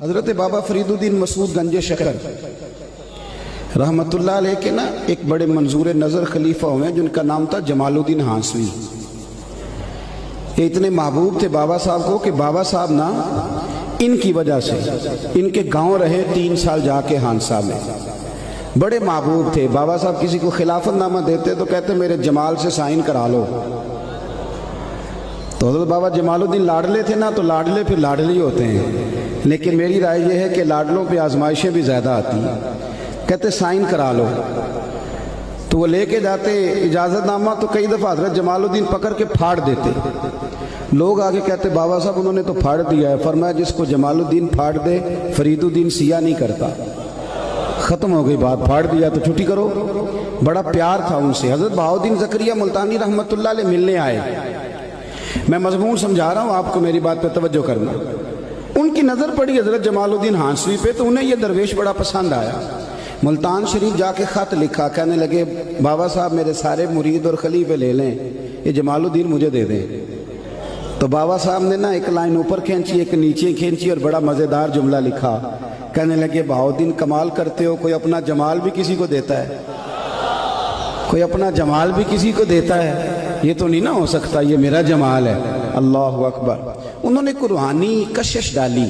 حضرت بابا فریدالدین مسعود گنج شکر رحمت اللہ علیہ کے نا ایک بڑے منظور نظر خلیفہ ہوئے جن کا نام تھا جمال الدین ہانسوی۔ یہ اتنے محبوب تھے بابا صاحب کو کہ بابا صاحب نا ان کی وجہ سے ان کے گاؤں رہے 3 سال جا کے ہانسا میں، بڑے محبوب تھے۔ بابا صاحب کسی کو خلافت نامہ دیتے تو کہتے میرے جمال سے سائن کرا لو، تو حضرت بابا جمال الدین لاڈلے تھے نا، تو لاڈلے پھر لاڈلے ہی ہوتے ہیں، لیکن میری رائے یہ ہے کہ لاڈلوں پہ آزمائشیں بھی زیادہ آتی ہیں۔ کہتے سائن کرا لو، تو وہ لے کے جاتے اجازت نامہ، تو کئی دفعہ حضرت جمال الدین پکڑ کے پھاڑ دیتے۔ لوگ آگے کہتے بابا صاحب انہوں نے تو پھاڑ دیا ہے۔ فرمایا جس کو جمال الدین پھاڑ دے فرید الدین سیاہ نہیں کرتا، ختم ہو گئی بات، پھاڑ دیا تو چھٹی کرو۔ بڑا پیار تھا ان سے۔ حضرت بہاؤالدین زکریا ملتانی رحمت اللہ علیہ ملنے آئے، میں مضمون سمجھا رہا ہوں آپ کو، میری بات پہ توجہ کرنا۔ ان کی نظر پڑی حضرت جمال الدین ہانسوی پہ، تو انہیں یہ درویش بڑا پسند آیا۔ ملتان شریف جا کے خط لکھا، کہنے لگے بابا صاحب میرے سارے مرید اور خلیفے لے لیں، یہ جمال الدین مجھے دے دیں۔ تو بابا صاحب نے نا ایک لائن اوپر کھینچی ایک نیچے کھینچی اور بڑا مزیدار جملہ لکھا، کہنے لگے بہاؤالدین کمال کرتے ہو، کوئی اپنا جمال بھی کسی کو دیتا ہے، کوئی اپنا جمال بھی کسی کو دیتا ہے، یہ تو نہیں نہ ہو سکتا، یہ میرا جمال ہے۔ اللہ اکبر۔ انہوں نے کوئی روحانی کشش ڈالی۔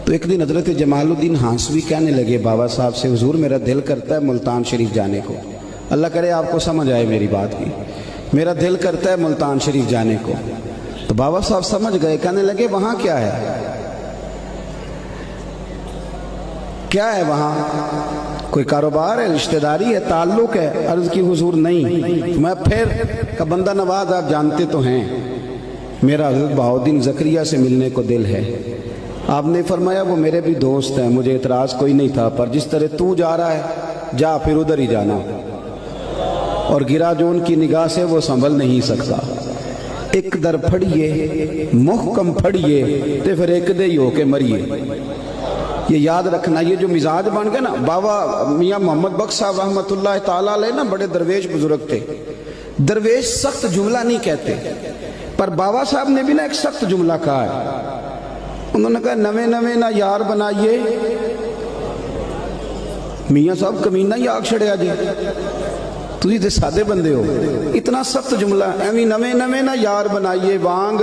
تو ایک دن حضرت جمال الدین ہانسوی کہنے لگے بابا صاحب سے حضور میرا دل کرتا ہے ملتان شریف جانے کو، اللہ کرے آپ کو سمجھ آئے میری بات کی، میرا دل کرتا ہے ملتان شریف جانے کو۔ تو بابا صاحب سمجھ گئے، کہنے لگے وہاں کیا ہے، کیا ہے وہاں، کوئی کاروبار ہے، رشتہ داری ہے، تعلق ہے؟ عرض کی حضور نہیں۔ میں پھر کہ بندہ نواز آپ جانتے تو ہیں، میرا حضرت بہاؤالدین زکریا سے ملنے کو دل ہے۔ آپ نے فرمایا وہ میرے بھی دوست ہیں، مجھے اعتراض کوئی نہیں تھا، پر جس طرح تو جا رہا ہے جا پھر ادھر ہی جانا، اور گرا جو ان کی نگاہ سے وہ سنبھل نہیں سکتا۔ ایک در پھڑیے محکم پھڑیے تے پھر ایک دے ہی ہو کے مریے۔ یہ یاد رکھنا، یہ جو مزاج بن گئے نا، بابا میاں محمد بخش صاحب رحمت اللہ تعالیٰ علیہ نا بڑے درویش بزرگ تھے۔ درویش سخت جملہ نہیں کہتے، پر بابا صاحب نے بھی نا ایک سخت جملہ کہا ہے۔ انہوں نے کہا نوے نوے نہ یار بنائیے، میاں صاحب کمینہ ہی آگ چھڑیا جی، تسی تے سادے بندے ہو، اتنا سخت جملہ، ایویں نوے نوے نہ یار بنائیے وانگ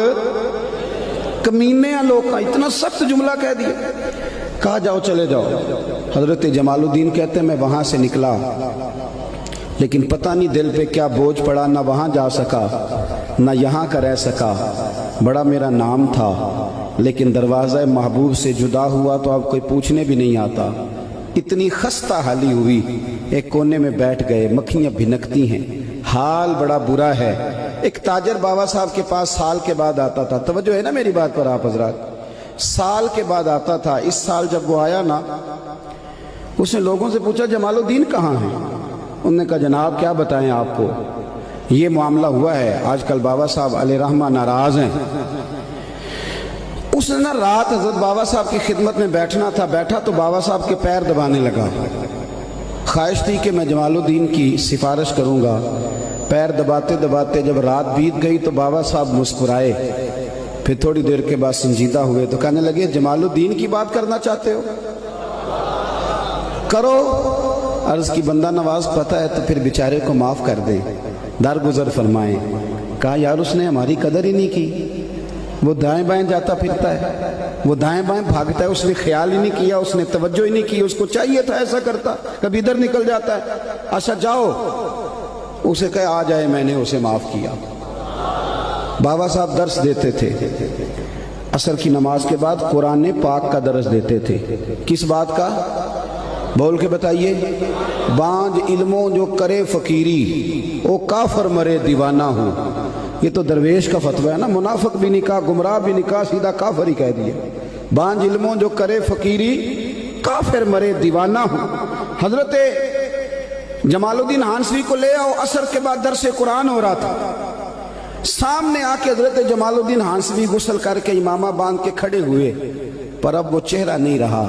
کمینے لوگ، اتنا سخت جملہ کہہ دیا۔ کہا جاؤ چلے جاؤ۔ حضرت جمال الدین کہتے ہیں میں وہاں سے نکلا، لیکن پتہ نہیں دل پہ کیا بوجھ پڑا، نہ وہاں جا سکا نہ یہاں کا رہ سکا۔ بڑا میرا نام تھا، لیکن دروازہ محبوب سے جدا ہوا تو اب کوئی پوچھنے بھی نہیں آتا۔ اتنی خستہ حالی ہوئی، ایک کونے میں بیٹھ گئے، مکھیاں بھنکتی ہیں، حال بڑا برا ہے۔ ایک تاجر بابا صاحب کے پاس سال کے بعد آتا تھا، توجہ ہے نا میری بات پر آپ حضرات، سال کے بعد آتا تھا۔ اس سال جب وہ آیا نا، اس نے لوگوں سے پوچھا جمال الدین کہاں ہیں؟ انہوں نے کہا جناب کیا بتائیں آپ کو، یہ معاملہ ہوا ہے، آج کل بابا صاحب علیہ رحمہ ناراض ہیں۔ اس نے نا رات حضرت بابا صاحب کی خدمت میں بیٹھنا تھا، بیٹھا تو بابا صاحب کے پیر دبانے لگا۔ خواہش تھی کہ میں جمال الدین کی سفارش کروں گا۔ پیر دباتے دباتے جب رات بیت گئی تو بابا صاحب مسکرائے، پھر تھوڑی دیر کے بعد سنجیدہ ہوئے تو کہنے لگے جمال الدین کی بات کرنا چاہتے ہو، کرو۔ عرض کی بندہ نواز پتہ ہے تو پھر بیچارے کو معاف کر دیں، درگزر فرمائیں۔ کہا یار اس نے ہماری قدر ہی نہیں کی، وہ دائیں بائیں جاتا پھرتا ہے، وہ دائیں بائیں بھاگتا ہے، اس نے خیال ہی نہیں کیا، اس نے توجہ ہی نہیں کی، اس کو چاہیے تھا ایسا کرتا، کبھی ادھر نکل جاتا ہے۔ اچھا جاؤ، اسے کہے آ جائے، میں نے اسے معاف کیا۔ بابا صاحب درس دیتے تھے، عصر کی نماز کے بعد قرآن پاک کا درس دیتے تھے۔ کس بات کا؟ بول کے بتائیے۔ بانج علموں جو کرے فقیری، او کافر مرے دیوانہ ہو۔ یہ تو درویش کا فتویٰ ہے نا، منافق بھی نہیں کہا، گمراہ بھی نہیں کہا، سیدھا کافر ہی کہہ دیا۔ بانج علموں جو کرے فقیری، کافر مرے دیوانہ ہو۔ حضرت جمال الدین ہانسوی کو لے آؤ، عصر کے بعد درس قرآن ہو رہا تھا، سامنے آ کے حضرت جمال الدین ہانسوی غسل کر کے امامہ باندھ کے کھڑے ہوئے، پر اب وہ چہرہ نہیں رہا،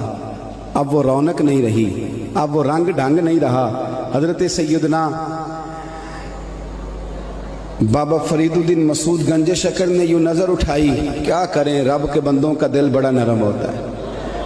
اب وہ رونق نہیں رہی، اب وہ رنگ ڈھنگ نہیں رہا۔ حضرت سیدنا بابا فریدالدین مسعود گنج شکر نے یوں نظر اٹھائی، کیا کریں رب کے بندوں کا دل بڑا نرم ہوتا ہے۔